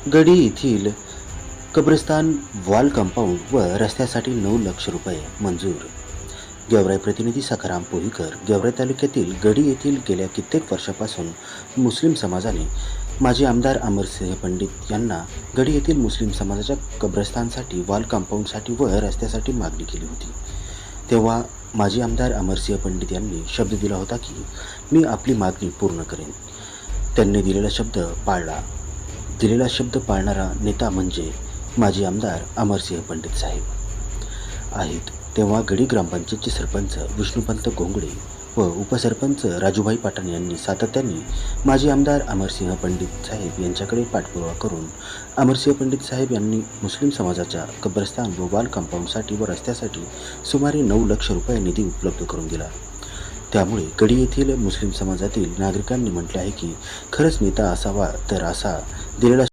गडी येथील कब्रस्तान वॉल कंपाऊंड व रस्त्यासाठी 9 लाख रुपये मंजूर. गेवराई प्रतिनिधी सखाराम पोहीकर. गेवराई तालुक्यातील गडी येथील गेल्या कित्येक वर्षापासून मुस्लिम समाजाने माजी आमदार अमरसिंह पंडित यांना गडी येथील मुस्लिम समाजाच्या कब्रस्तानसाठी वॉल कंपाऊंडसाठी व रस्त्यासाठी मागणी केली होती. तेव्हा माजी आमदार अमरसिंह पंडित यांनी शब्द दिला होता की मी आपली मागणी पूर्ण करेन. त्यांनी दिलेला शब्द पाळला. दिलेला शब्द पाळणारा नेता म्हणजे माजी आमदार अमरसिंह पंडित साहेब आहेत. तेव्हा गडी ग्रामपंचायतचे सरपंच विष्णुपंत गोंगडे व उपसरपंच राजूभाई पाटण यांनी सातत्याने माजी आमदार अमरसिंह पंडित साहेब यांच्याकडे पाठपुरावा करून अमरसिंह पंडित साहेब यांनी मुस्लिम समाजाच्या कब्रस्तान व वॉल कंपाऊंडसाठी व रस्त्यासाठी सुमारे 9 लाख रुपये निधी उपलब्ध करून दिला. त्यामुळे गडी येथील मुस्लिम समाजातील नागरिकांनी म्हटले आहे की खरंच नेता असावा तर असा दिलेला